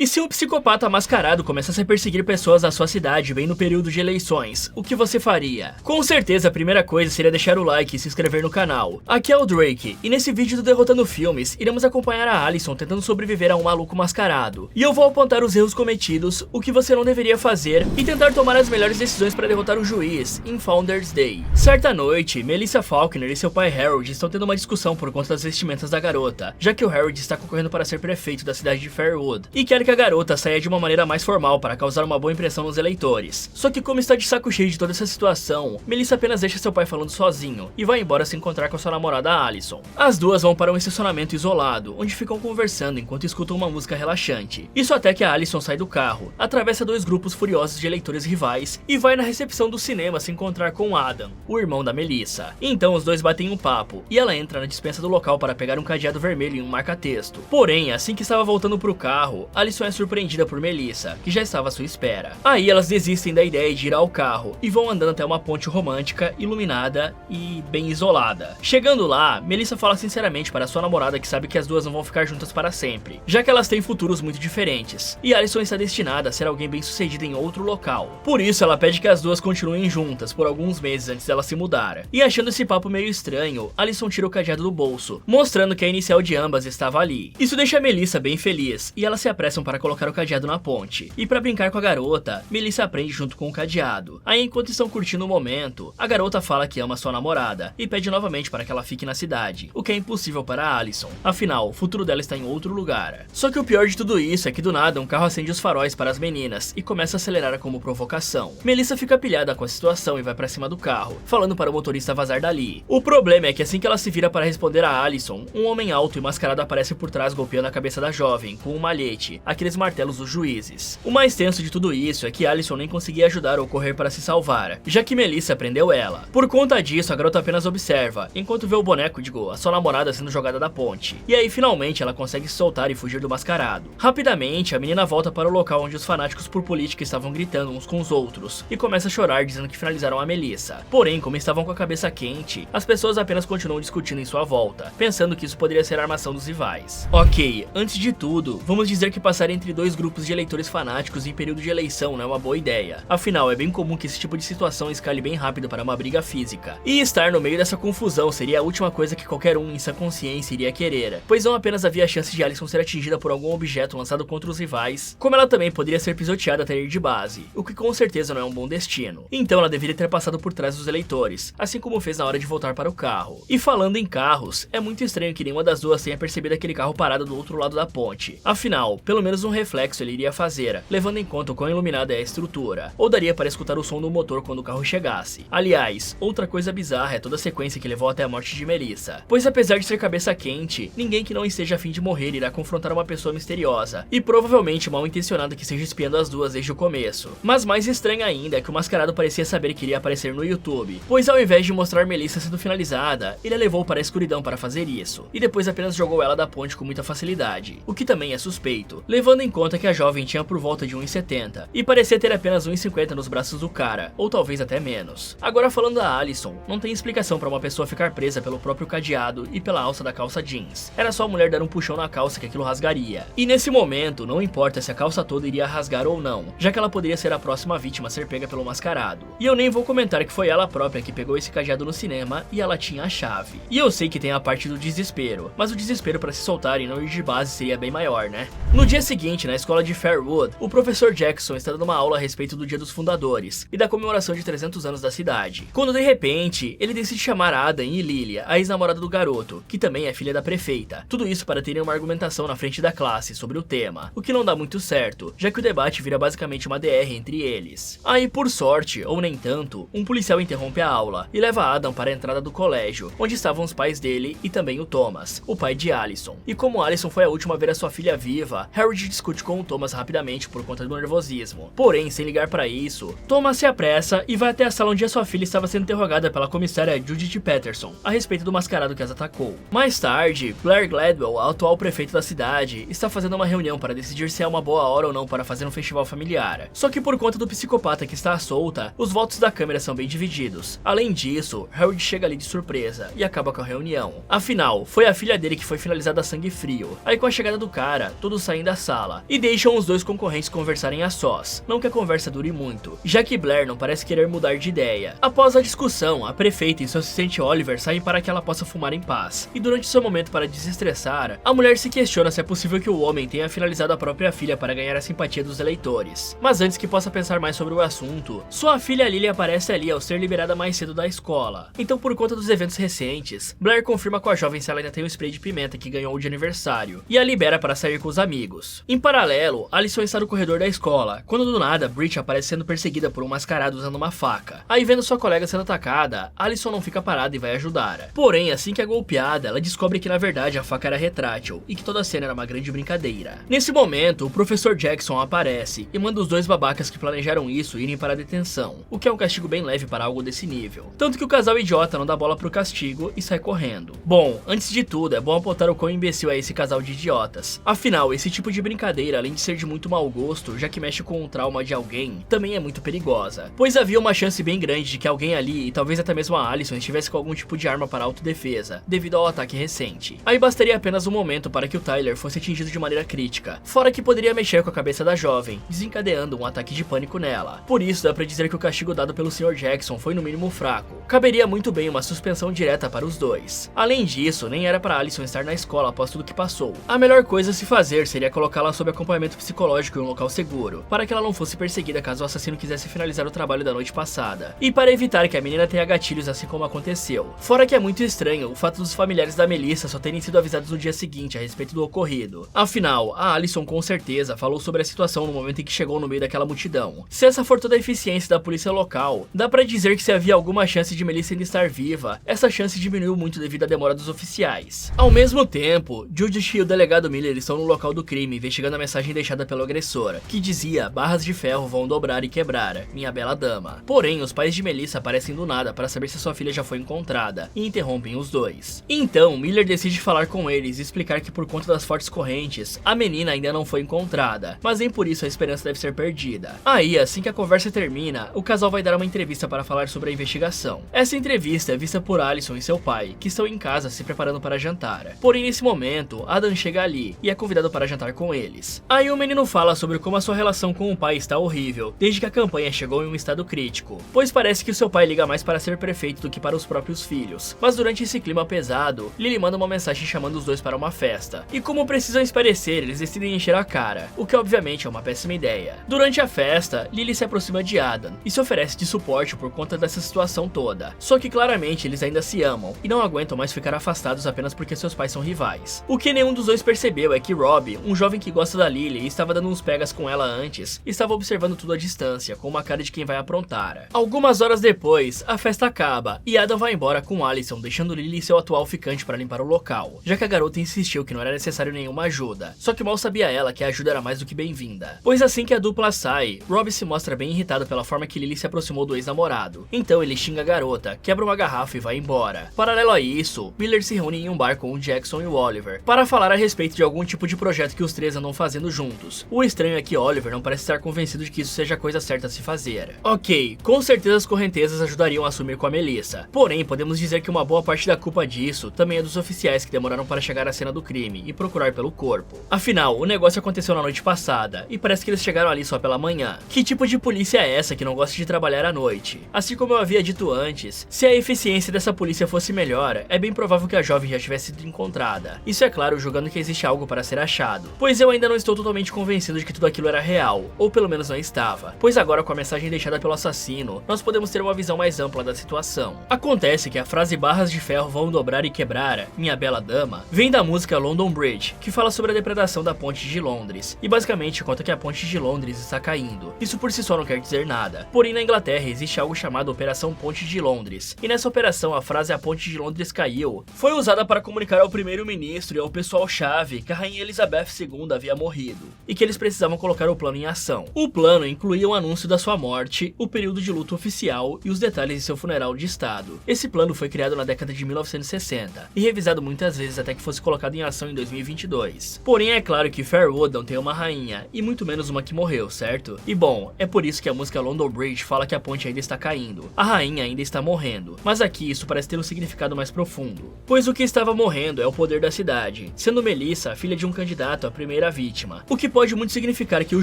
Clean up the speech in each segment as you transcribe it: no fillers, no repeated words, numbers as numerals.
E se um psicopata mascarado começasse a perseguir pessoas da sua cidade bem no período de eleições, o que você faria? Com certeza a primeira coisa seria deixar o like e se inscrever no canal. Aqui é o Drake, e nesse vídeo do Derrotando Filmes, iremos acompanhar a Allison tentando sobreviver a um maluco mascarado. E eu vou apontar os erros cometidos, o que você não deveria fazer, e tentar tomar as melhores decisões para derrotar o juiz, em Founders Day. Certa noite, Melissa Faulkner e seu pai Harold estão tendo uma discussão por conta das vestimentas da garota, já que o Harold está concorrendo para ser prefeito da cidade de Fairwood, e quer que a garota saia de uma maneira mais formal para causar uma boa impressão nos eleitores. Só que como está de saco cheio de toda essa situação, Melissa apenas deixa seu pai falando sozinho e vai embora se encontrar com sua namorada Allison. As duas vão para um estacionamento isolado, onde ficam conversando enquanto escutam uma música relaxante. Isso até que a Allison sai do carro, atravessa dois grupos furiosos de eleitores rivais e vai na recepção do cinema se encontrar com Adam, o irmão da Melissa. Então os dois batem um papo e ela entra na despensa do local para pegar um cadeado vermelho e um marca-texto. Porém, assim que estava voltando pro carro, Allison é surpreendida por Melissa, que já estava à sua espera. Aí elas desistem da ideia de ir ao carro e vão andando até uma ponte romântica, iluminada e bem isolada. Chegando lá, Melissa fala sinceramente para sua namorada que sabe que as duas não vão ficar juntas para sempre, já que elas têm futuros muito diferentes, e Allison está destinada a ser alguém bem sucedida em outro local. Por isso ela pede que as duas continuem juntas por alguns meses antes dela se mudar. E achando esse papo meio estranho, Allison tira o cadeado do bolso, mostrando que a inicial de ambas estava ali. Isso deixa Melissa bem feliz, e elas se apressam para colocar o cadeado na ponte. E para brincar com a garota, Melissa aprende junto com o cadeado. Aí enquanto estão curtindo o momento, a garota fala que ama sua namorada e pede novamente para que ela fique na cidade, o que é impossível para a Allison. Afinal, o futuro dela está em outro lugar. Só que o pior de tudo isso é que do nada um carro acende os faróis para as meninas e começa a acelerar como provocação. Melissa fica pilhada com a situação e vai para cima do carro, falando para o motorista vazar dali. O problema é que assim que ela se vira para responder a Allison, um homem alto e mascarado aparece por trás golpeando a cabeça da jovem com um malhete, aqueles martelos dos juízes. O mais tenso de tudo isso é que Allison nem conseguia ajudar ou correr para se salvar, já que Melissa prendeu ela. Por conta disso, a garota apenas observa, enquanto vê o boneco, a sua namorada sendo jogada da ponte. E aí finalmente ela consegue se soltar e fugir do mascarado. Rapidamente, a menina volta para o local onde os fanáticos por política estavam gritando uns com os outros, e começa a chorar dizendo que finalizaram a Melissa. Porém, como estavam com a cabeça quente, as pessoas apenas continuam discutindo em sua volta, pensando que isso poderia ser a armação dos rivais. Ok, antes de tudo, vamos dizer que passar entre dois grupos de eleitores fanáticos em período de eleição não é uma boa ideia. Afinal, é bem comum que esse tipo de situação escale bem rápido para uma briga física. E estar no meio dessa confusão seria a última coisa que qualquer um em sua consciência iria querer, pois não apenas havia a chance de Allison ser atingida por algum objeto lançado contra os rivais, como ela também poderia ser pisoteada até ir de base, o que com certeza não é um bom destino. Então ela deveria ter passado por trás dos eleitores, assim como fez na hora de voltar para o carro. E falando em carros, é muito estranho que nenhuma das duas tenha percebido aquele carro parado do outro lado da ponte. Afinal, pelo menos um reflexo ele iria fazer, levando em conta o quão iluminada é a estrutura, ou daria para escutar o som do motor quando o carro chegasse. Aliás, outra coisa bizarra é toda a sequência que levou até a morte de Melissa, pois apesar de ser cabeça quente, ninguém que não esteja a fim de morrer irá confrontar uma pessoa misteriosa, e provavelmente mal intencionada que esteja espiando as duas desde o começo. Mas mais estranho ainda é que o mascarado parecia saber que iria aparecer no YouTube, pois ao invés de mostrar Melissa sendo finalizada, ele a levou para a escuridão para fazer isso, e depois apenas jogou ela da ponte com muita facilidade, o que também é suspeito, levando em conta que a jovem tinha por volta de 1,70 e parecia ter apenas 1,50 nos braços do cara, ou talvez até menos. Agora falando da Allison, não tem explicação para uma pessoa ficar presa pelo próprio cadeado e pela alça da calça jeans. Era só a mulher dar um puxão na calça que aquilo rasgaria. E nesse momento, não importa se a calça toda iria rasgar ou não, já que ela poderia ser a próxima vítima a ser pega pelo mascarado. E eu nem vou comentar que foi ela própria que pegou esse cadeado no cinema e ela tinha a chave. E eu sei que tem a parte do desespero, mas o desespero para se soltar e não ir de base seria bem maior, né? No dia seguinte, na escola de Fairwood, o professor Jackson está dando uma aula a respeito do Dia dos Fundadores e da comemoração de 300 anos da cidade, quando de repente, ele decide chamar Adam e Lilia, a ex-namorada do garoto, que também é filha da prefeita. Tudo isso para terem uma argumentação na frente da classe sobre o tema, o que não dá muito certo, já que o debate vira basicamente uma DR entre eles. Aí, por sorte, ou nem tanto, um policial interrompe a aula e leva Adam para a entrada do colégio, onde estavam os pais dele e também o Thomas, o pai de Allison. E como Allison foi a última a ver a sua filha viva, Harold discute com o Thomas rapidamente por conta do nervosismo. Porém, sem ligar para isso, Thomas se apressa e vai até a sala onde a sua filha estava sendo interrogada pela comissária Judith Patterson a respeito do mascarado que as atacou. Mais tarde, Blair Gladwell, a atual prefeita da cidade, está fazendo uma reunião para decidir se é uma boa hora ou não para fazer um festival familiar. Só que por conta do psicopata que está à solta, os votos da Câmara são bem divididos. Além disso, Harold chega ali de surpresa e acaba com a reunião. Afinal, foi a filha dele que foi finalizada a sangue frio. Aí com a chegada do cara, todos saem da sala sala e deixam os dois concorrentes conversarem a sós, não que a conversa dure muito, já que Blair não parece querer mudar de ideia. Após a discussão, a prefeita e seu assistente Oliver saem para que ela possa fumar em paz, e durante seu momento para desestressar, a mulher se questiona se é possível que o homem tenha finalizado a própria filha para ganhar a simpatia dos eleitores. Mas antes que possa pensar mais sobre o assunto, sua filha Lily aparece ali ao ser liberada mais cedo da escola. Então, por conta dos eventos recentes, Blair confirma com a jovem se ela ainda tem o spray de pimenta que ganhou de aniversário, e a libera para sair com os amigos. Em paralelo, Allison está no corredor da escola, quando do nada, Brit aparece sendo perseguida por um mascarado usando uma faca. Aí, vendo sua colega sendo atacada, Allison não fica parada e vai ajudar. Porém, assim que é golpeada, ela descobre que na verdade a faca era retrátil, e que toda a cena era uma grande brincadeira. Nesse momento, o professor Jackson aparece e manda os dois babacas que planejaram isso irem para a detenção, o que é um castigo bem leve para algo desse nível. Tanto que o casal idiota não dá bola pro castigo e sai correndo. Bom, antes de tudo, é bom apontar o quão imbecil é esse casal de idiotas. Afinal, esse tipo de brincadeira, além de ser de muito mau gosto, já que mexe com o trauma de alguém, também é muito perigosa, pois havia uma chance bem grande de que alguém ali, e talvez até mesmo a Allison, estivesse com algum tipo de arma para autodefesa, devido ao ataque recente. Aí bastaria apenas um momento para que o Tyler fosse atingido de maneira crítica, fora que poderia mexer com a cabeça da jovem, desencadeando um ataque de pânico nela. Por isso, dá pra dizer que o castigo dado pelo Sr. Jackson foi no mínimo fraco. Caberia muito bem uma suspensão direta para os dois. Além disso, nem era para Allison estar na escola após tudo que passou. A melhor coisa a se fazer seria colocá-la sob acompanhamento psicológico em um local seguro, para que ela não fosse perseguida caso o assassino quisesse finalizar o trabalho da noite passada, e para evitar que a menina tenha gatilhos assim como aconteceu. Fora que é muito estranho o fato dos familiares da Melissa só terem sido avisados no dia seguinte a respeito do ocorrido. Afinal, a Allison com certeza falou sobre a situação no momento em que chegou no meio daquela multidão. Se essa for toda a eficiência da polícia local, dá pra dizer que se havia alguma chance de Melissa ainda estar viva, essa chance diminuiu muito devido à demora dos oficiais. Ao mesmo tempo, Judith e o delegado Miller estão no local do crime investigando a mensagem deixada pelo agressor, que dizia: barras de ferro vão dobrar e quebrar, minha bela dama. Porém, os pais de Melissa aparecem do nada para saber se sua filha já foi encontrada, e interrompem os dois. Então, Miller decide falar com eles e explicar que por conta das fortes correntes, a menina ainda não foi encontrada, mas nem por isso a esperança deve ser perdida. Aí, assim que a conversa termina, o casal vai dar uma entrevista para falar sobre a investigação. Essa entrevista é vista por Allison e seu pai, que estão em casa se preparando para jantar. Porém, nesse momento, Adam chega ali e é convidado para jantar com eles. Aí o menino fala sobre como a sua relação com o pai está horrível, desde que a campanha chegou em um estado crítico, pois parece que o seu pai liga mais para ser prefeito do que para os próprios filhos. Mas durante esse clima pesado, Lily manda uma mensagem chamando os dois para uma festa, e como precisam esparecer, eles decidem encher a cara, o que obviamente é uma péssima ideia. Durante a festa, Lily se aproxima de Adam e se oferece de suporte por conta dessa situação toda, só que claramente eles ainda se amam e não aguentam mais ficar afastados apenas porque seus pais são rivais. O que nenhum dos dois percebeu é que Rob, um jovem que gosta da Lily e estava dando uns pegas com ela antes, estava observando tudo à distância, com uma cara de quem vai aprontar. Algumas horas depois, a festa acaba e Adam vai embora com Allison, deixando Lily e seu atual ficante para limpar o local, já que a garota insistiu que não era necessário nenhuma ajuda, só que mal sabia ela que a ajuda era mais do que bem-vinda. Pois assim que a dupla sai, Rob se mostra bem irritado pela forma que Lily se aproximou do ex-namorado, então ele xinga a garota, quebra uma garrafa e vai embora. Paralelo a isso, Miller se reúne em um bar com o Jackson e o Oliver, para falar a respeito de algum tipo de projeto que os três andam fazendo juntos. O estranho é que Oliver não parece estar convencido de que isso seja a coisa certa a se fazer. Ok, com certeza as correntezas ajudariam a assumir com a Melissa, porém podemos dizer que uma boa parte da culpa disso também é dos oficiais que demoraram para chegar à cena do crime e procurar pelo corpo. Afinal, o negócio aconteceu na noite passada, e parece que eles chegaram ali só pela manhã. Que tipo de polícia é essa que não gosta de trabalhar à noite? Assim como eu havia dito antes, se a eficiência dessa polícia fosse melhor, é bem provável que a jovem já tivesse sido encontrada. Isso é claro, julgando que existe algo para ser achado, pois eu ainda não estou totalmente convencido de que tudo aquilo era real, ou pelo menos não estava, pois agora com a mensagem deixada pelo assassino, nós podemos ter uma visão mais ampla da situação. Acontece que a frase barras de ferro vão dobrar e quebrar, minha bela dama, vem da música London Bridge, que fala sobre a depredação da ponte de Londres, e basicamente conta que a ponte de Londres está caindo. Isso por si só não quer dizer nada, porém na Inglaterra existe algo chamado Operação Ponte de Londres, e nessa operação a frase a ponte de Londres caiu foi usada para comunicar ao primeiro-ministro e ao pessoal-chave que a rainha Elizabeth II havia morrido, e que eles precisavam colocar o plano em ação. O plano incluía o anúncio da sua morte, o período de luto oficial e os detalhes de seu funeral de estado. Esse plano foi criado na década de 1960 e revisado muitas vezes até que fosse colocado em ação em 2022. Porém é claro que Fairwood não tem uma rainha, e muito menos uma que morreu, certo? E bom, é por isso que a música London Bridge fala que a ponte ainda está caindo, a rainha ainda está morrendo, mas aqui isso parece ter um significado mais profundo, pois o que estava morrendo é o poder da cidade, sendo Melissa a filha de um candidato a maneira a vítima, o que pode muito significar que o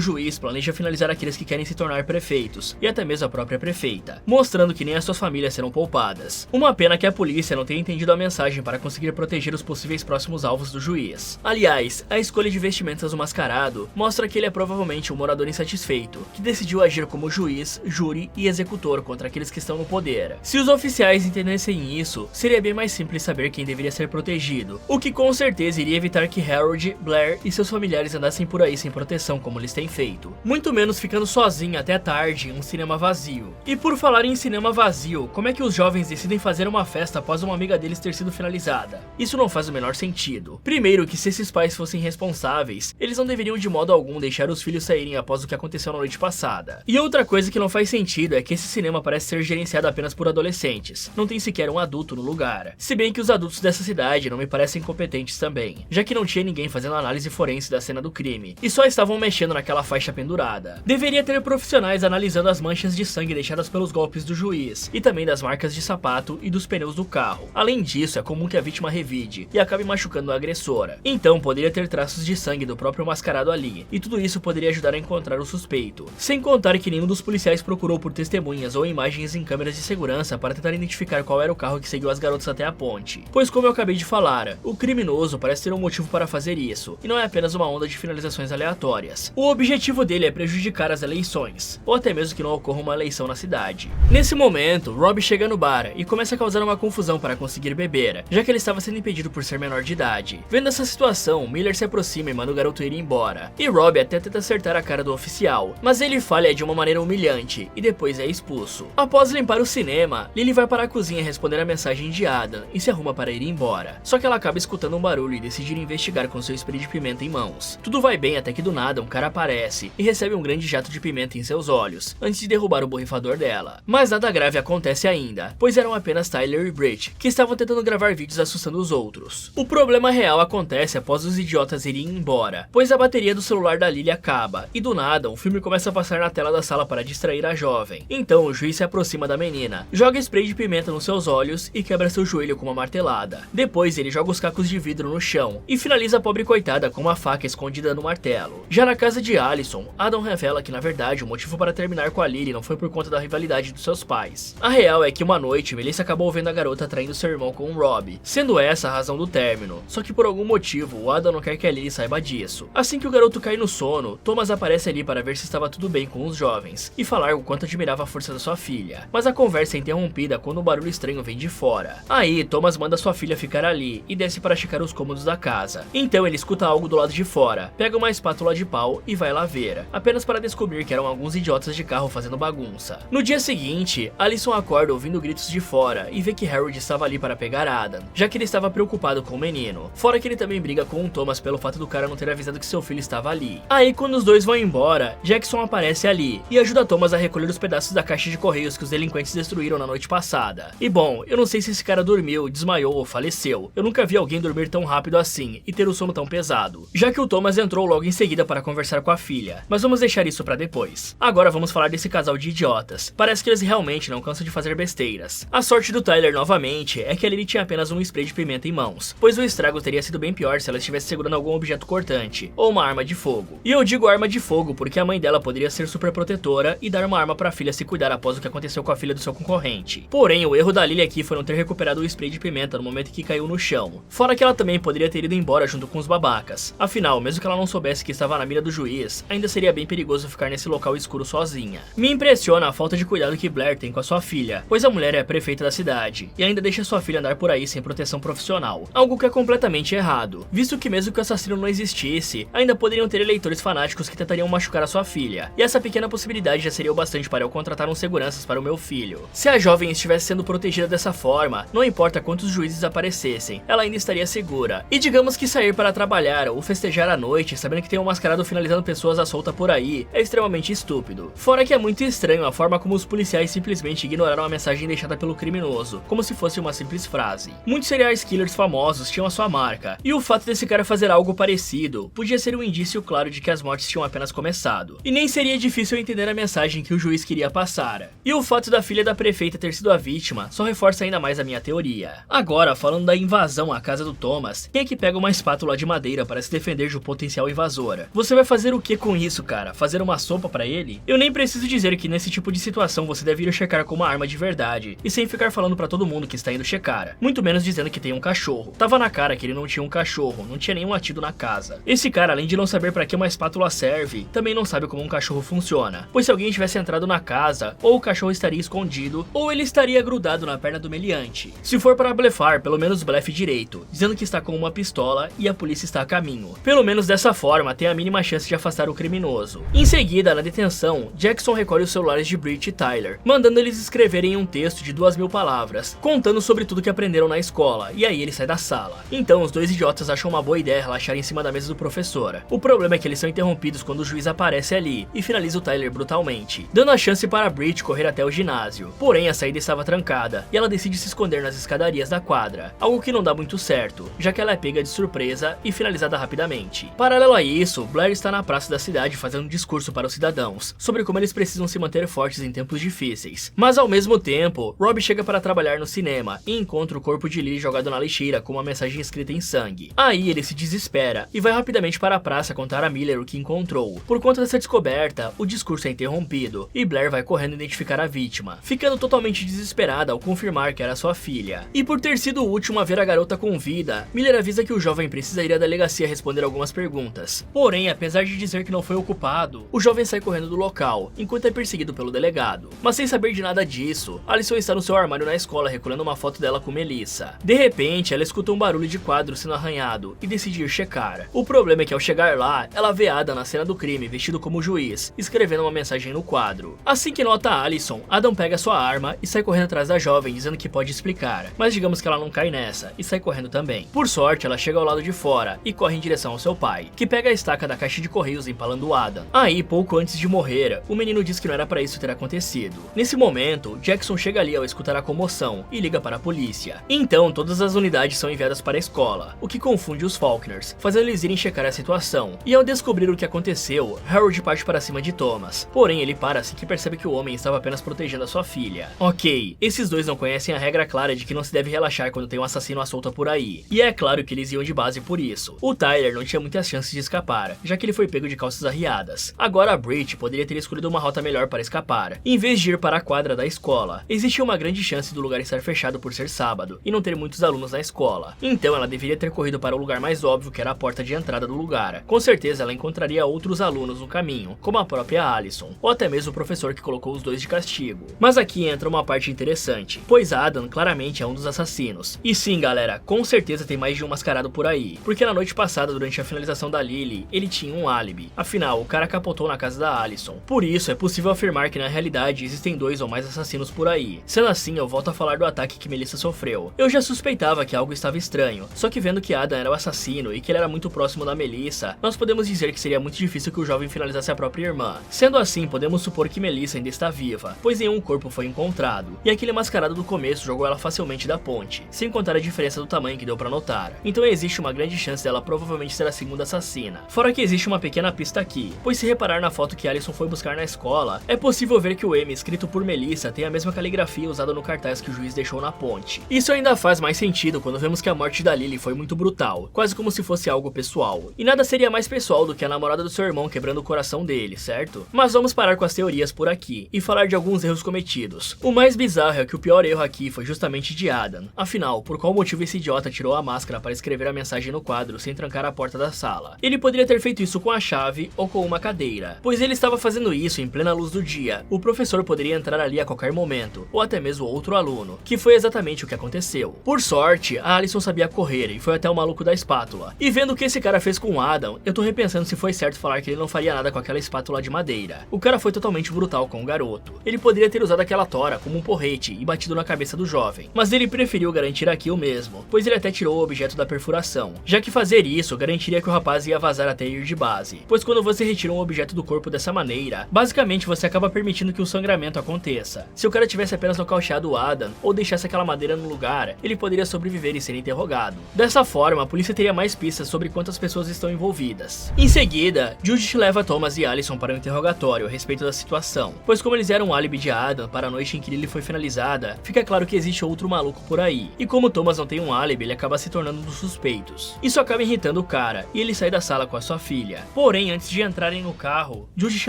juiz planeja finalizar aqueles que querem se tornar prefeitos, e até mesmo a própria prefeita, mostrando que nem as suas famílias serão poupadas. Uma pena que a polícia não tenha entendido a mensagem para conseguir proteger os possíveis próximos alvos do juiz. Aliás, a escolha de vestimentas do mascarado mostra que ele é provavelmente um morador insatisfeito, que decidiu agir como juiz, júri e executor contra aqueles que estão no poder. Se os oficiais entendessem isso, seria bem mais simples saber quem deveria ser protegido, o que com certeza iria evitar que Harold, Blair e seus familiares andassem por aí sem proteção como eles têm feito. Muito menos ficando sozinho até tarde em um cinema vazio. E por falar em cinema vazio, como é que os jovens decidem fazer uma festa após uma amiga deles ter sido finalizada? Isso não faz o menor sentido. Primeiro que se esses pais fossem responsáveis, eles não deveriam de modo algum deixar os filhos saírem após o que aconteceu na noite passada. E outra coisa que não faz sentido é que esse cinema parece ser gerenciado apenas por adolescentes, não tem sequer um adulto no lugar. Se bem que os adultos dessa cidade não me parecem competentes também, já que não tinha ninguém fazendo análise forense da cena do crime, e só estavam mexendo naquela faixa pendurada. Deveria ter profissionais analisando as manchas de sangue deixadas pelos golpes do juiz, e também das marcas de sapato e dos pneus do carro. Além disso, é comum que a vítima revide e acabe machucando a agressora. Então, poderia ter traços de sangue do próprio mascarado ali, e tudo isso poderia ajudar a encontrar o suspeito. Sem contar que nenhum dos policiais procurou por testemunhas ou imagens em câmeras de segurança para tentar identificar qual era o carro que seguiu as garotas até a ponte. Pois como eu acabei de falar, o criminoso parece ter um motivo para fazer isso, e não é apenas uma onda de finalizações aleatórias. O objetivo dele é prejudicar as eleições, ou até mesmo que não ocorra uma eleição na cidade. Nesse momento, Rob chega no bar e começa a causar uma confusão para conseguir beber, já que ele estava sendo impedido por ser menor de idade. Vendo essa situação, Miller se aproxima e manda o garoto ir embora, e Rob até tenta acertar a cara do oficial, mas ele falha de uma maneira humilhante e depois é expulso. Após limpar o cinema, Lily vai para a cozinha responder a mensagem de Adam e se arruma para ir embora, só que ela acaba escutando um barulho e decide investigar com seu spray de pimenta em mãos. Tudo vai bem até que do nada um cara aparece e recebe um grande jato de pimenta em seus olhos, antes de derrubar o borrifador dela. Mas nada grave acontece ainda, pois eram apenas Tyler e Britt, que estavam tentando gravar vídeos assustando os outros. O problema real acontece após os idiotas irem embora, pois a bateria do celular da Lily acaba, e do nada um filme começa a passar na tela da sala para distrair a jovem. Então o juiz se aproxima da menina, joga spray de pimenta nos seus olhos e quebra seu joelho com uma martelada. Depois ele joga os cacos de vidro no chão e finaliza a pobre coitada com uma faca escondida no martelo. Já na casa de Allison, Adam revela que na verdade o motivo para terminar com a Lily não foi por conta da rivalidade dos seus pais. A real é que uma noite Melissa acabou vendo a garota traindo seu irmão com o Rob, sendo essa a razão do término, só que por algum motivo o Adam não quer que a Lily saiba disso. Assim que o garoto cai no sono, Thomas aparece ali para ver se estava tudo bem com os jovens e falar o quanto admirava a força da sua filha, mas a conversa é interrompida quando um barulho estranho vem de fora. Aí Thomas manda sua filha ficar ali e desce para checar os cômodos da casa. Então ele escuta algo do lado de fora, pega uma espátula de pau e vai lá ver, apenas para descobrir que eram alguns idiotas de carro fazendo bagunça. No dia seguinte, Allison acorda ouvindo gritos de fora e vê que Harold estava ali para pegar Adam, já que ele estava preocupado com o menino, fora que ele também briga com o Thomas pelo fato do cara não ter avisado que seu filho estava ali. Aí quando os dois vão embora, Jackson aparece ali e ajuda Thomas a recolher os pedaços da caixa de correios que os delinquentes destruíram na noite passada. E bom, eu não sei se esse cara dormiu, desmaiou ou faleceu, eu nunca vi alguém dormir tão rápido assim e ter o sono tão pesado, já que o Thomas entrou logo em seguida para conversar com a filha, mas vamos deixar isso para depois. Agora vamos falar desse casal de idiotas, parece que eles realmente não cansam de fazer besteiras. A sorte do Tyler novamente é que a Lily tinha apenas um spray de pimenta em mãos, pois o estrago teria sido bem pior se ela estivesse segurando algum objeto cortante, ou uma arma de fogo. E eu digo arma de fogo porque a mãe dela poderia ser super protetora e dar uma arma para a filha se cuidar após o que aconteceu com a filha do seu concorrente. Porém, o erro da Lily aqui foi não ter recuperado o spray de pimenta no momento que caiu no chão, fora que ela também poderia ter ido embora junto com os babacas. Afinal, mesmo que ela não soubesse que estava na mira do juiz, ainda seria bem perigoso ficar nesse local escuro sozinha. Me impressiona a falta de cuidado que Blair tem com a sua filha, pois a mulher é a prefeita da cidade, e ainda deixa sua filha andar por aí sem proteção profissional, algo que é completamente errado, visto que mesmo que o assassino não existisse, ainda poderiam ter eleitores fanáticos que tentariam machucar a sua filha, e essa pequena possibilidade já seria o bastante para eu contratar uns seguranças para o meu filho. Se a jovem estivesse sendo protegida dessa forma, não importa quantos juízes aparecessem, ela ainda estaria segura. E digamos que sair para trabalhar ou festejar à noite, sabendo que tem um mascarado finalizando pessoas à solta por aí, é extremamente estúpido. Fora que é muito estranho a forma como os policiais simplesmente ignoraram a mensagem deixada pelo criminoso, como se fosse uma simples frase. Muitos serial killers famosos tinham a sua marca, e o fato desse cara fazer algo parecido podia ser um indício claro de que as mortes tinham apenas começado. E nem seria difícil entender a mensagem que o juiz queria passar. E o fato da filha da prefeita ter sido a vítima só reforça ainda mais a minha teoria. Agora, falando da invasão à casa do Thomas, quem é que pega uma espátula de madeira para se defender vejo o potencial invasor. Você vai fazer o que com isso, cara? Fazer uma sopa pra ele? Eu nem preciso dizer que nesse tipo de situação você deve ir checar com uma arma de verdade, e sem ficar falando pra todo mundo que está indo checar, muito menos dizendo que tem um cachorro. Tava na cara que ele não tinha um cachorro, não tinha nenhum latido na casa. Esse cara, além de não saber pra que uma espátula serve, também não sabe como um cachorro funciona, pois se alguém tivesse entrado na casa, ou o cachorro estaria escondido, ou ele estaria grudado na perna do meliante. Se for para blefar, pelo menos blefe direito, dizendo que está com uma pistola e a polícia está a caminho. Pelo menos dessa forma, tem a mínima chance de afastar o criminoso. Em seguida, na detenção, Jackson recolhe os celulares de Britt e Tyler, mandando eles escreverem um texto de 2.000 palavras, contando sobre tudo que aprenderam na escola, e aí ele sai da sala. Então, os dois idiotas acham uma boa ideia relaxar em cima da mesa do professor. O problema é que eles são interrompidos quando o juiz aparece ali e finaliza o Tyler brutalmente, dando a chance para Britt correr até o ginásio. Porém, a saída estava trancada e ela decide se esconder nas escadarias da quadra, algo que não dá muito certo, já que ela é pega de surpresa e finalizada rapidamente. Paralelo a isso, Blair está na praça da cidade fazendo um discurso para os cidadãos sobre como eles precisam se manter fortes em tempos difíceis. Mas ao mesmo tempo, Rob chega para trabalhar no cinema e encontra o corpo de Lily jogado na lixeira com uma mensagem escrita em sangue. Aí ele se desespera e vai rapidamente para a praça contar a Miller o que encontrou. Por conta dessa descoberta, o discurso é interrompido e Blair vai correndo identificar a vítima, ficando totalmente desesperada ao confirmar que era sua filha. E por ter sido o último a ver a garota com vida, Miller avisa que o jovem precisa ir à delegacia responder algumas perguntas. Porém, apesar de dizer que não foi o culpado, o jovem sai correndo do local, enquanto é perseguido pelo delegado. Mas sem saber de nada disso, Allison está no seu armário na escola recolhendo uma foto dela com Melissa. De repente, ela escuta um barulho de quadro sendo arranhado e decide ir checar. O problema é que ao chegar lá, ela vê Adam na cena do crime vestido como juiz, escrevendo uma mensagem no quadro. Assim que nota Allison, Adam pega sua arma e sai correndo atrás da jovem dizendo que pode explicar, mas digamos que ela não cai nessa e sai correndo também. Por sorte, ela chega ao lado de fora e corre em direção ao seu pai, que pega a estaca da caixa de correios empalando Adam. Aí, pouco antes de morrer, o menino diz que não era para isso ter acontecido. Nesse momento, Jackson chega ali ao escutar a comoção e liga para a polícia. Então, todas as unidades são enviadas para a escola, o que confunde os Faulkners, fazendo eles irem checar a situação. E ao descobrir o que aconteceu, Harold parte para cima de Thomas. Porém, ele para assim que percebe que o homem estava apenas protegendo a sua filha. Ok, esses dois não conhecem a regra clara de que não se deve relaxar quando tem um assassino à solta por aí. E é claro que eles iam de base por isso. O Tyler não tinha muitas chances de escapar, já que ele foi pego de calças arriadas. Agora a Britt poderia ter escolhido uma rota melhor para escapar. Em vez de ir para a quadra da escola, existia uma grande chance do lugar estar fechado por ser sábado e não ter muitos alunos na escola. Então ela deveria ter corrido para o lugar mais óbvio, que era a porta de entrada do lugar. Com certeza ela encontraria outros alunos no caminho, como a própria Allison, ou até mesmo o professor que colocou os dois de castigo. Mas aqui entra uma parte interessante, pois Adam claramente é um dos assassinos. E sim, galera, com certeza tem mais de um mascarado por aí, porque na noite passada, durante a finalização da Lily, ele tinha um álibi. Afinal, o cara capotou na casa da Allison. Por isso, é possível afirmar que na realidade existem 2 ou mais assassinos por aí. Sendo assim, eu volto a falar do ataque que Melissa sofreu. Eu já suspeitava que algo estava estranho, só que vendo que Adam era o assassino e que ele era muito próximo da Melissa, nós podemos dizer que seria muito difícil que o jovem finalizasse a própria irmã. Sendo assim, podemos supor que Melissa ainda está viva, pois nenhum corpo foi encontrado, e aquele mascarado do começo jogou ela facilmente da ponte, sem contar a diferença do tamanho que deu pra notar. Então existe uma grande chance dela provavelmente ser a segunda assassina. Fora que existe uma pequena pista aqui, pois se reparar na foto que Allison foi buscar na escola, é possível ver que o M escrito por Melissa tem a mesma caligrafia usada no cartaz que o juiz deixou na ponte. Isso ainda faz mais sentido quando vemos que a morte da Lily foi muito brutal, quase como se fosse algo pessoal. E nada seria mais pessoal do que a namorada do seu irmão quebrando o coração dele, certo? Mas vamos parar com as teorias por aqui e falar de alguns erros cometidos. O mais bizarro é que o pior erro aqui foi justamente de Adam. Afinal, por qual motivo esse idiota tirou a máscara para escrever a mensagem no quadro sem trancar a porta da sala? Ele poderia ter feito isso com a chave ou com uma cadeira, pois ele estava fazendo isso em plena luz do dia. O professor poderia entrar ali a qualquer momento, ou até mesmo outro aluno, que foi exatamente o que aconteceu. Por sorte, a Allison sabia correr e foi até o maluco da espátula. E vendo o que esse cara fez com o Adam, eu tô repensando se foi certo falar que ele não faria nada com aquela espátula de madeira. O cara foi totalmente brutal com o garoto. Ele poderia ter usado aquela tora como um porrete e batido na cabeça do jovem, mas ele preferiu garantir a kill mesmo, pois ele até tirou o objeto da perfuração, já que fazer isso garantiria que o rapaz ia vazar até ir de base, pois quando você retira um objeto do corpo dessa maneira, basicamente você acaba permitindo que o sangramento aconteça. Se o cara tivesse apenas nocauteado o Adam, ou deixasse aquela madeira no lugar, ele poderia sobreviver e ser interrogado. Dessa forma, a polícia teria mais pistas sobre quantas pessoas estão envolvidas. Em seguida, Judith leva Thomas e Allison para um interrogatório a respeito da situação, pois como eles eram um álibi de Adam para a noite em que Lily foi finalizada, fica claro que existe outro maluco por aí, e como Thomas não tem um álibi, ele acaba se tornando um dos suspeitos. Isso acaba irritando o cara, cara e ele sai da sala com a sua filha. Porém, antes de entrarem no carro, Judith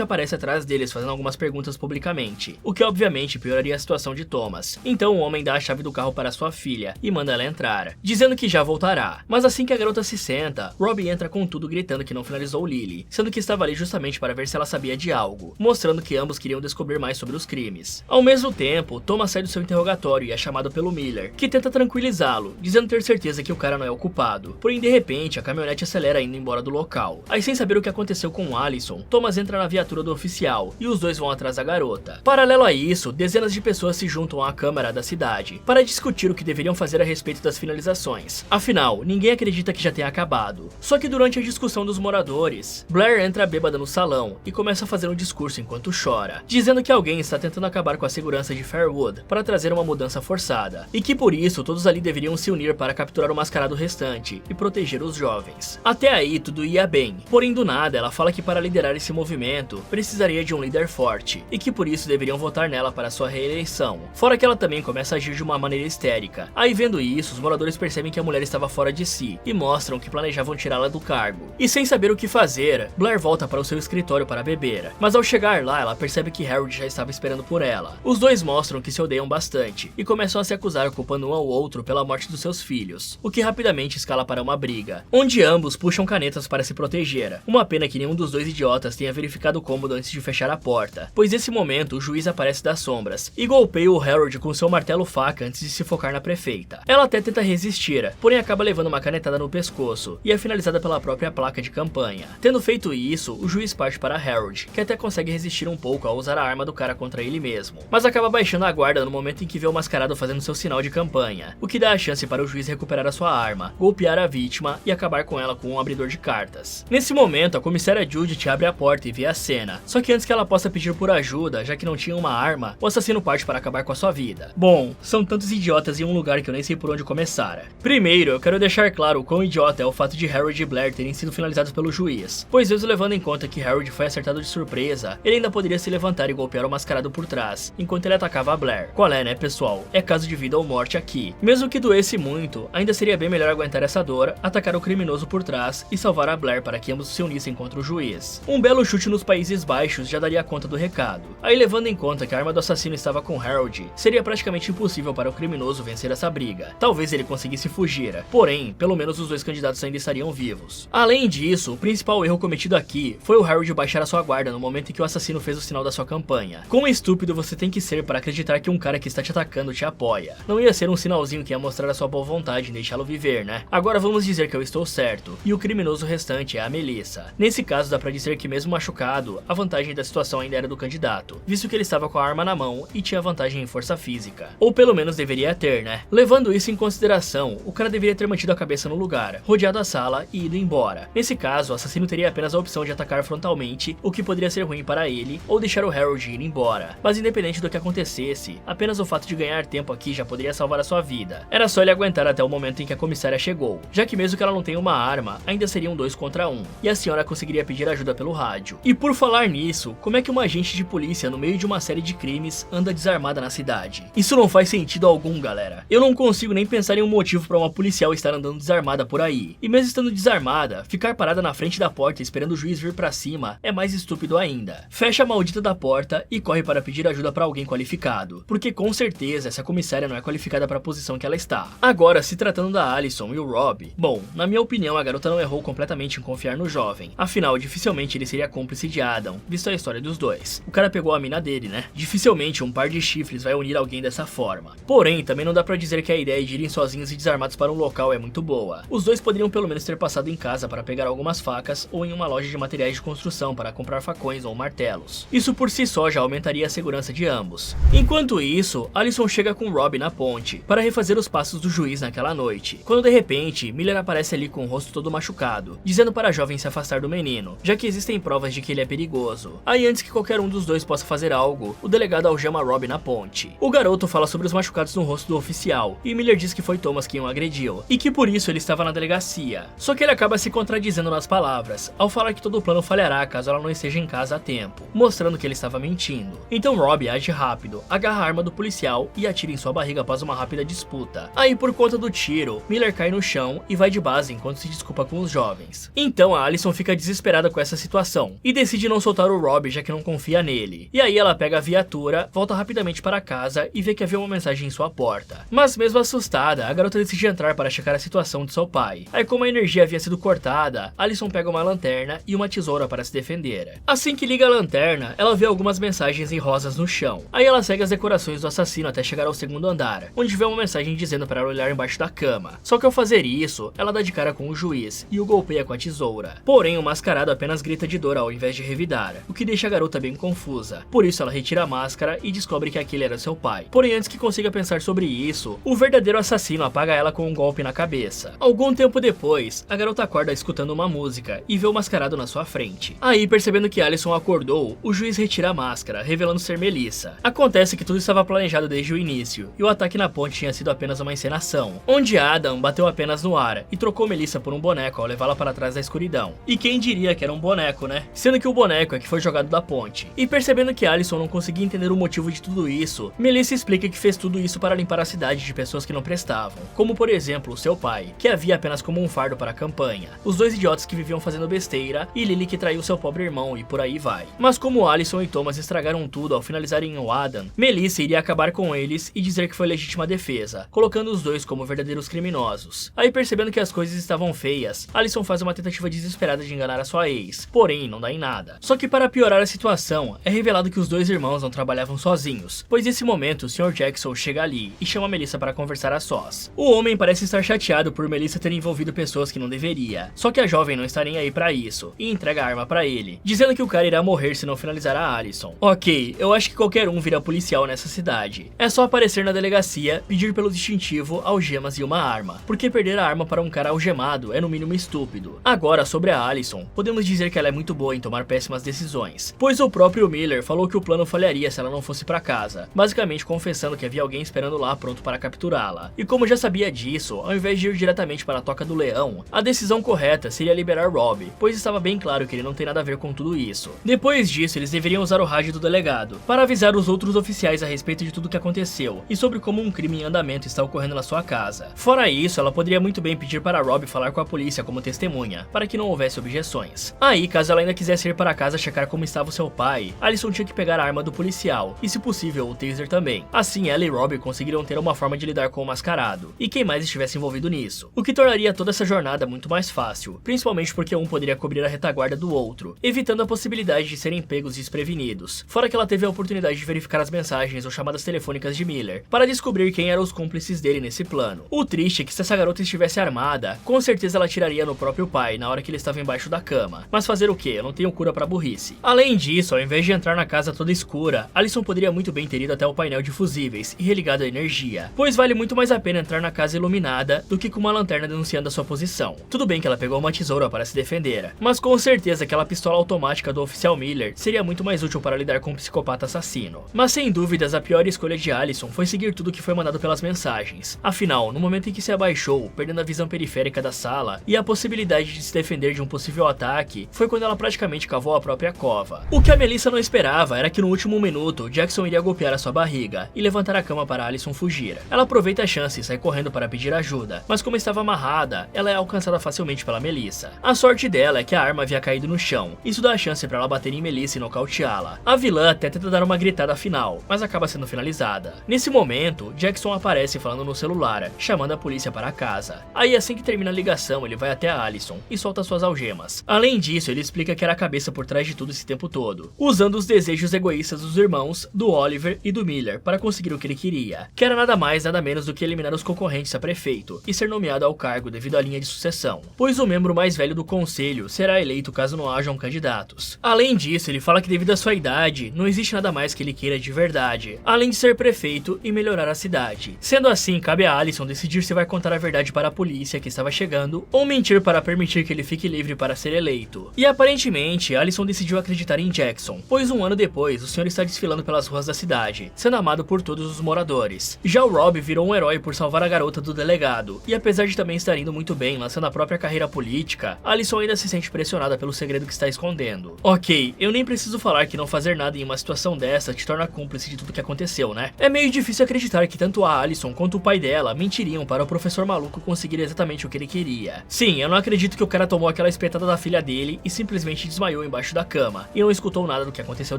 aparece atrás deles fazendo algumas perguntas publicamente, o que obviamente pioraria a situação de Thomas. Então o homem dá a chave do carro para sua filha e manda ela entrar, dizendo que já voltará. Mas assim que a garota se senta, Robbie entra com tudo gritando que não finalizou Lily, sendo que estava ali justamente para ver se ela sabia de algo, mostrando que ambos queriam descobrir mais sobre os crimes. Ao mesmo tempo, Thomas sai do seu interrogatório e é chamado pelo Miller, que tenta tranquilizá-lo, dizendo ter certeza que o cara não é o culpado. Porém, de repente, a caminhonete acelera indo embora do local. Aí, sem saber o que aconteceu com Allison, Thomas entra na viatura do oficial e os dois vão atrás da garota. Paralelo a isso, dezenas de pessoas se juntam à Câmara da cidade para discutir o que deveriam fazer a respeito das finalizações. Afinal, ninguém acredita que já tenha acabado. Só que durante a discussão dos moradores, Blair entra bêbada no salão e começa a fazer um discurso enquanto chora, dizendo que alguém está tentando acabar com a segurança de Fairwood para trazer uma mudança forçada, e que por isso todos ali deveriam se unir para capturar o mascarado restante e proteger os jovens. Até aí tudo ia bem, porém do nada ela fala que para liderar esse movimento precisaria de um líder forte, e que por isso deveriam votar nela para sua reeleição. Fora que ela também começa a agir de uma maneira histérica. Aí vendo isso, os moradores percebem que a mulher estava fora de si e mostram que planejavam tirá-la do cargo. E sem saber o que fazer, Blair volta para o seu escritório para beber, mas ao chegar lá ela percebe que Harold já estava esperando por ela. Os dois mostram que se odeiam bastante e começam a se acusar culpando um ao outro pela morte dos seus filhos, o que rapidamente escala para uma briga, onde ambos puxam canetas para se proteger. Uma pena que nenhum dos dois idiotas tenha verificado o cômodo antes de fechar a porta, pois nesse momento o juiz aparece das sombras e golpeia o Harold com seu martelo-faca antes de se focar na prefeita. Ela até tenta resistir, porém acaba levando uma canetada no pescoço e é finalizada pela própria placa de campanha. Tendo feito isso, o juiz parte para Harold, que até consegue resistir um pouco ao usar a arma do cara contra ele mesmo, mas acaba baixando a guarda no momento em que vê o mascarado fazendo seu sinal de campanha, o que dá a chance para o juiz recuperar a sua arma, golpear a vítima e acabar com ela com um abridor de cartas. Nesse momento, a comissária Judith abre a porta e vê a cena, só que antes que ela possa pedir por ajuda, já que não tinha uma arma, o assassino parte para acabar com a sua vida. Bom, são tantos idiotas em um lugar que eu nem sei por onde começar. Primeiro, eu quero deixar claro o quão idiota é o fato de Harold e Blair terem sido finalizados pelo juiz, pois mesmo levando em conta que Harold foi acertado de surpresa, ele ainda poderia se levantar e golpear o mascarado por trás, enquanto ele atacava a Blair. Qual é, né, pessoal? É caso de vida ou morte aqui. Mesmo que doesse muito, ainda seria bem melhor aguentar essa dor, atacar o criminoso por trás e salvar a Blair para que ambos se unissem contra o juiz. Um belo chute nos Países Baixos já daria conta do recado. Aí, levando em conta que a arma do assassino estava com Harold, seria praticamente impossível para o criminoso vencer essa briga. Talvez ele conseguisse fugir, porém, pelo menos os dois candidatos ainda estariam vivos. Além disso, o principal erro cometido aqui foi o Harold baixar a sua guarda no momento em que o assassino fez o sinal da sua campanha. Quão estúpido você tem que ser para acreditar que um cara que está te atacando te apoia? Não ia ser um sinalzinho que ia mostrar a sua boa vontade e deixá-lo viver, né? Agora vamos dizer que eu estou certo, e o criminoso restante é a Melissa. Nesse caso dá pra dizer que mesmo machucado, a vantagem da situação ainda era do candidato, visto que ele estava com a arma na mão e tinha vantagem em força física. Ou pelo menos deveria ter, né? Levando isso em consideração, o cara deveria ter mantido a cabeça no lugar, rodeado a sala e ido embora. Nesse caso, o assassino teria apenas a opção de atacar frontalmente, o que poderia ser ruim para ele, ou deixar o Harold ir embora. Mas independente do que acontecesse, apenas o fato de ganhar tempo aqui já poderia salvar a sua vida. Era só ele aguentar até o momento em que a comissária chegou, já que mesmo que ela não tenha uma arma, ainda seriam 2 contra 1, e a senhora conseguiria pedir ajuda pelo rádio. E por falar nisso, como é que uma agente de polícia no meio de uma série de crimes anda desarmada na cidade? Isso não faz sentido algum, galera. Eu não consigo nem pensar em um motivo para uma policial estar andando desarmada por aí. E mesmo estando desarmada, ficar parada na frente da porta esperando o juiz vir pra cima é mais estúpido ainda. Fecha a maldita da porta e corre para pedir ajuda para alguém qualificado, porque com certeza essa comissária não é qualificada para a posição que ela está. Agora, se tratando da Allison e o Rob, bom, na minha opinião a garota não errou completamente em confiar no jovem, afinal dificilmente ele seria cúmplice de Adam, visto a história dos dois. O cara pegou a mina dele, né? Dificilmente um par de chifres vai unir alguém dessa forma. Porém, também não dá pra dizer que a ideia de irem sozinhos e desarmados para um local é muito boa. Os dois poderiam pelo menos ter passado em casa para pegar algumas facas ou em uma loja de materiais de construção para comprar facões ou martelos. Isso por si só já aumentaria a segurança de ambos. Enquanto isso, Allison chega com Rob na ponte para refazer os passos do juiz naquela noite, quando de repente Miller aparece ali com o rosto todo machucado, dizendo para a jovem se afastar do menino, já que existem provas de que ele é perigoso. Aí antes que qualquer um dos dois possa fazer algo, o delegado algema Rob na ponte. O garoto fala sobre os machucados no rosto do oficial, e Miller diz que foi Thomas quem o agrediu, e que por isso ele estava na delegacia. Só que ele acaba se contradizendo nas palavras, ao falar que todo o plano falhará caso ela não esteja em casa a tempo, mostrando que ele estava mentindo. Então Rob age rápido, agarra a arma do policial e atira em sua barriga após uma rápida disputa. Aí por conta do tiro, Miller cai no chão e vai de base enquanto se desculpa com os jovens. Então a Allison fica desesperada com essa situação e decide não soltar o Rob, já que não confia nele. E aí ela pega a viatura, volta rapidamente para casa e vê que havia uma mensagem em sua porta. Mas mesmo assustada, a garota decide entrar para checar a situação de seu pai. Aí, como a energia havia sido cortada, Allison pega uma lanterna e uma tesoura para se defender. Assim que liga a lanterna, ela vê algumas mensagens em rosas no chão. Aí ela segue as decorações do assassino até chegar ao segundo andar, onde vê uma mensagem dizendo para ela olhar embaixo da cama. Só que ao fazer isso, ela dá de cara com o juiz e o golpeia com a tesoura. Porém, o mascarado apenas grita de dor ao invés de revidar, o que deixa a garota bem confusa. Por isso ela retira a máscara e descobre que aquele era seu pai. Porém, antes que consiga pensar sobre isso, o verdadeiro assassino apaga ela com um golpe na cabeça. Algum tempo depois, a garota acorda escutando uma música e vê o mascarado na sua frente. Aí, percebendo que Allison acordou, o juiz retira a máscara, revelando ser Melissa. Acontece que tudo estava planejado desde o início, e o ataque na ponte tinha sido apenas uma encenação, onde Adam bateu apenas no ar e trocou Melissa por um boneco ao levá-la para trás da escuridão. E quem diria que era um boneco, né? Sendo que o boneco é que foi jogado da ponte. E percebendo que Allison não conseguia entender o motivo de tudo isso, Melissa explica que fez tudo isso para limpar a cidade de pessoas que não prestavam, como por exemplo seu pai, que havia apenas como um fardo para a campanha, os dois idiotas que viviam fazendo besteira e Lily que traiu seu pobre irmão e por aí vai. Mas como Allison e Thomas estragaram tudo ao finalizarem o Adam, Melissa iria acabar com eles e dizer que foi legítima defesa, colocando os dois como verdadeiros criminosos. Aí, percebendo que as coisas estavam feias, Allison faz uma tentativa desesperada de enganar a sua ex, porém não dá em nada. Só que para piorar a situação, é revelado que os dois irmãos não trabalhavam sozinhos, pois nesse momento o Sr. Jackson chega ali e chama Melissa para conversar a sós. O homem parece estar chateado por Melissa ter envolvido pessoas que não deveria, só que a jovem não está nem aí para isso e entrega a arma para ele, dizendo que o cara irá morrer se não finalizar a Allison. Ok, eu acho que qualquer um vira policial nessa cidade. É só aparecer na delegacia, pedir pelo distintivo, algemas e uma arma, porque perder a arma para um cara algemado é no mínimo estúpido. Agora, sobre a Allison, podemos dizer que ela é muito boa em tomar péssimas decisões, pois o próprio Miller falou que o plano falharia se ela não fosse para casa, basicamente confessando que havia alguém esperando lá pronto para capturá-la. E como já sabia disso, ao invés de ir diretamente para a Toca do Leão, a decisão correta seria liberar Rob, pois estava bem claro que ele não tem nada a ver com tudo isso. Depois disso, eles deveriam usar o rádio do delegado para avisar os outros oficiais a respeito de tudo o que aconteceu e sobre como um crime em andamento está ocorrendo na sua casa. Fora isso, ela poderia muito bem pedir para Rob falar com a polícia como testemunha, para que não houvesse objeções. Aí, caso ela ainda quisesse ir para casa checar como estava o seu pai, Allison tinha que pegar a arma do policial e, se possível, o taser também. Assim, ela e Rob conseguiriam ter uma forma de lidar com o mascarado e quem mais estivesse envolvido nisso, o que tornaria toda essa jornada muito mais fácil, principalmente porque um poderia cobrir a retaguarda do outro, evitando a possibilidade de serem pegos desprevenidos. Fora que ela teve a oportunidade de verificar as mensagens ou chamadas telefônicas de Miller, para descobrir quem eram os cúmplices dele nesse plano. O triste é que se essa garota estivesse armada, com certeza ela atiraria no próprio pai na hora que ele estava embaixo da cama. Mas fazer o que? Eu não tenho cura pra burrice. Além disso, ao invés de entrar na casa toda escura, Allison poderia muito bem ter ido até o painel de fusíveis e religado a energia, pois vale muito mais a pena entrar na casa iluminada do que com uma lanterna denunciando a sua posição. Tudo bem que ela pegou uma tesoura para se defender, mas com certeza aquela pistola automática do oficial Miller seria muito mais útil para lidar com um psicopata assassino. Mas sem dúvidas a pior escolha de Allison foi seguir tudo que foi mandado pelas mensagens. Afinal, no momento em que se abaixou, perdendo a visão periférica da sala e a possibilidade de se defender de um possível ataque, foi quando ela praticamente cavou a própria cova. O que a Melissa não esperava era que no último minuto, Jackson iria golpear a sua barriga e levantar a cama para Allison fugir. Ela aproveita a chance e sai correndo para pedir ajuda, mas como estava amarrada, ela é alcançada facilmente pela Melissa. A sorte dela é que a arma havia caído no chão, isso dá a chance para ela bater em Melissa e nocauteá-la. A vilã até tenta dar uma gritada final, mas acaba sendo finalizada. Nesse momento, Jackson aparece falando no celular, chamando a polícia para casa. Aí assim que termina a ligação, ele vai até a Allison e solta suas algemas. Além disso, ele explica que era a cabeça por trás de tudo esse tempo todo, usando os desejos egoístas dos irmãos, do Oliver e do Miller para conseguir o que ele queria, que era nada mais nada menos do que eliminar os concorrentes a prefeito e ser nomeado ao cargo devido à linha de sucessão, pois o membro mais velho do conselho será eleito caso não hajam candidatos. Além disso, ele fala que devido à sua idade, não existe nada mais que ele queira de verdade, além de ser prefeito e melhorar a cidade. Sendo assim, cabe a Allison decidir se vai contar a verdade para a polícia que estava chegando ou mentir para permitir que ele fique livre para ser eleito. E aparentemente, Allison decidiu acreditar em Jackson, pois um ano depois, o senhor está desfilando pelas ruas da cidade, sendo amado por todos os moradores. Já o Rob virou um herói por salvar a garota do delegado, e apesar de também estar indo muito bem, lançando a própria carreira política, Allison ainda se sente pressionada pelo segredo que está escondendo. Ok, eu nem preciso falar que não fazer nada em uma situação dessa te torna cúmplice de tudo que aconteceu, né? É meio difícil acreditar que tanto a Allison quanto o pai dela mentiriam para o professor maluco conseguir exatamente o que ele queria. faria? Sim, eu não acredito que o cara tomou aquela espetada da filha dele e simplesmente desmaiou embaixo da cama e não escutou nada do que aconteceu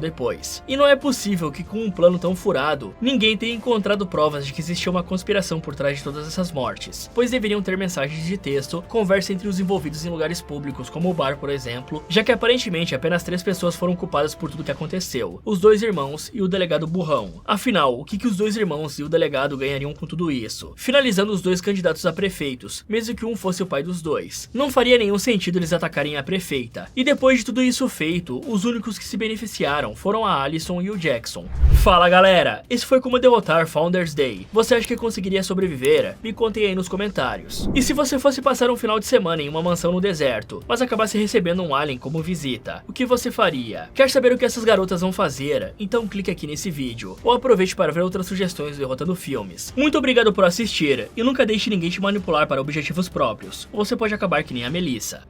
depois. E não é possível que com um plano tão furado, ninguém tenha encontrado provas de que existia uma conspiração por trás de todas essas mortes, pois deveriam ter mensagens de texto, conversa entre os envolvidos em lugares públicos como o bar, por exemplo, já que aparentemente apenas 3 pessoas foram culpadas por tudo que aconteceu, os 2 irmãos e o delegado burrão. Afinal, o que os 2 irmãos e o delegado ganhariam com tudo isso? Finalizando os 2 candidatos a prefeitos, mesmo que um fosse o pai dos 2. Não faria nenhum sentido eles atacarem a prefeita. E depois de tudo isso feito, os únicos que se beneficiaram foram a Allison e o Jackson. Fala galera, esse foi como derrotar Founders Day. Você acha que conseguiria sobreviver? Me contem aí nos comentários. E se você fosse passar um final de semana em uma mansão no deserto, mas acabasse recebendo um alien como visita, o que você faria? Quer saber o que essas garotas vão fazer? Então clique aqui nesse vídeo, ou aproveite para ver outras sugestões do Derrotando Filmes. Muito obrigado por assistir, e nunca deixe ninguém te manipular para objetivos próprios, ou você pode acabar que nem a Melissa.